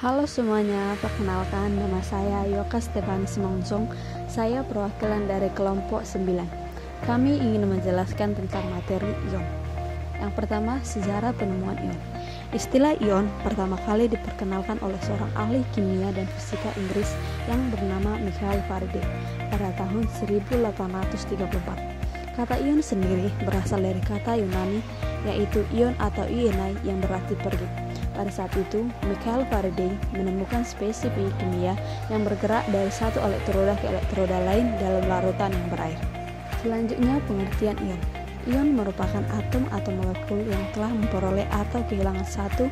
Halo semuanya, perkenalkan nama saya Yoka Stefani Simongsong. Saya perwakilan dari kelompok 9. Kami ingin menjelaskan tentang materi ion. Yang pertama, sejarah penemuan ion. Istilah ion pertama kali diperkenalkan oleh seorang ahli kimia dan fisika Inggris yang bernama Michael Faraday pada tahun 1834. Kata ion sendiri berasal dari kata Yunani yaitu ion atau ionai yang berarti pergi. Pada saat itu, Michael Faraday menemukan spesies kimia yang bergerak dari satu elektroda ke elektroda lain dalam larutan yang berair. Selanjutnya, pengertian ion. Ion merupakan atom atau molekul yang telah memperoleh atau kehilangan satu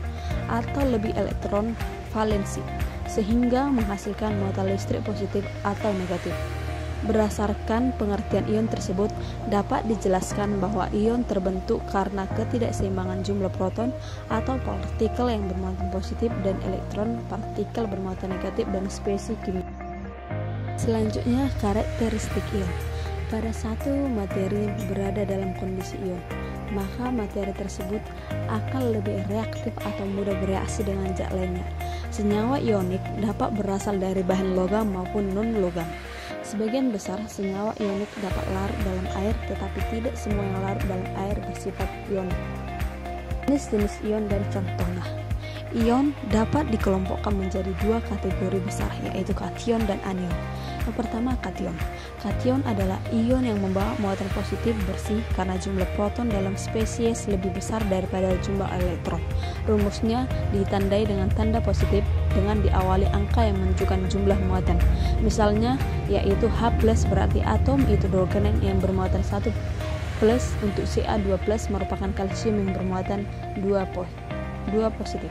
atau lebih elektron valensi, sehingga menghasilkan muatan listrik positif atau negatif. Berdasarkan pengertian ion tersebut, dapat dijelaskan bahwa ion terbentuk karena ketidakseimbangan jumlah proton atau partikel yang bermuatan positif dan elektron partikel bermuatan negatif dan spesies kimia. Selanjutnya, karakteristik ion. Pada satu materi berada dalam kondisi ion, maka materi tersebut akan lebih reaktif atau mudah bereaksi dengan zat lainnya. Senyawa ionik dapat berasal dari bahan logam maupun non-logam. Sebagian besar senyawa ionik dapat larut dalam air, tetapi tidak semua yang larut dalam air bersifat ionik. Jenis-jenis ion dan contohnya. Ion dapat dikelompokkan menjadi dua kategori besar, yaitu kation dan anion. Yang pertama, kation. Kation adalah ion yang membawa muatan positif bersih karena jumlah proton dalam spesies lebih besar daripada jumlah elektron. Rumusnya ditandai dengan tanda positif dengan diawali angka yang menunjukkan jumlah muatan. Misalnya, yaitu H+ berarti atom hidrogen yang bermuatan 1+, untuk Ca2+ merupakan kalsium yang bermuatan 2 positif.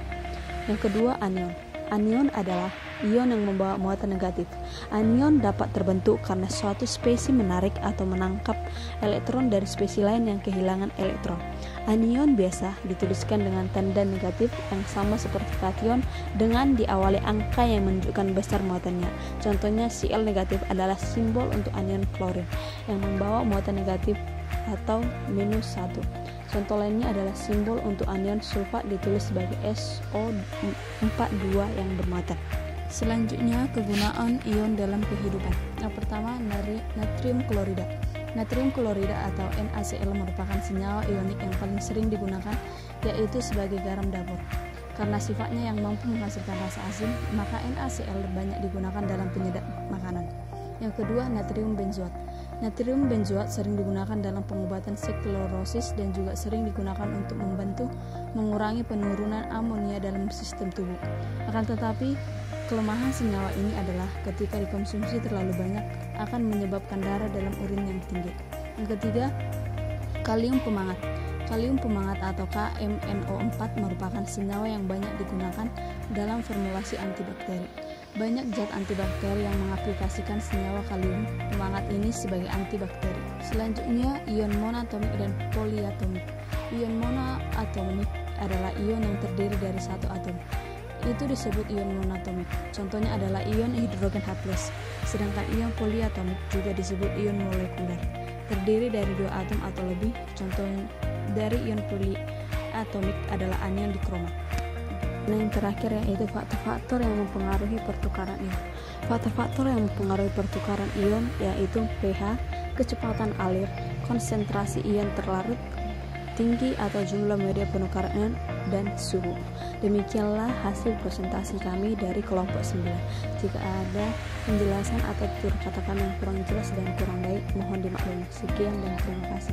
Yang kedua, anion. Anion adalah ion yang membawa muatan negatif. Anion dapat terbentuk karena suatu spesies menarik atau menangkap elektron dari spesies lain yang kehilangan elektron. Anion biasa dituliskan dengan tanda negatif yang sama seperti kation dengan diawali angka yang menunjukkan besar muatannya. Contohnya, Cl negatif adalah simbol untuk anion klorin yang membawa muatan negatif atau -1. Contoh lainnya adalah simbol untuk anion sulfat ditulis sebagai SO42 yang bermuatan. Selanjutnya, kegunaan ion dalam kehidupan. Yang pertama, natrium klorida. Natrium klorida atau NaCl merupakan senyawa ionik yang paling sering digunakan, yaitu sebagai garam dapur. Karena sifatnya yang mampu menghasilkan rasa asin, maka NaCl banyak digunakan dalam penyedap makanan. Yang kedua, natrium benzoat. Natrium benzoat sering digunakan dalam pengobatan sklerosis dan juga sering digunakan untuk membantu mengurangi penurunan amonia dalam sistem tubuh. Akan tetapi, kelemahan senyawa ini adalah ketika dikonsumsi terlalu banyak akan menyebabkan darah dalam urin yang tinggi. Yang ketiga, kalium pemangat. Kalium pemangat atau KMNO4 merupakan senyawa yang banyak digunakan dalam formulasi antibakteri. Banyak zat antibakteri yang mengaplikasikan senyawa kalium pemangat ini sebagai antibakteri. Selanjutnya, ion monoatomik dan poliatomik. Ion monoatomik adalah ion yang terdiri dari satu atom. Itu disebut ion monoatomik. Contohnya adalah ion hidrogen H+. Sedangkan ion poliatomik juga disebut ion molekuler, terdiri dari dua atom atau lebih. Contoh dari ion poliatomik adalah anion dikromat. Nah, yang terakhir yaitu faktor-faktor yang mempengaruhi pertukaran ion. Faktor-faktor yang mempengaruhi pertukaran ion yaitu pH, kecepatan alir, konsentrasi ion terlarut, tinggi atau jumlah media penukaran ion, dan suhu. Demikianlah hasil presentasi kami dari kelompok 9. Jika ada penjelasan atau tutur kata kami yang kurang jelas dan kurang baik, mohon dimaklumi. Sekian dan terima kasih.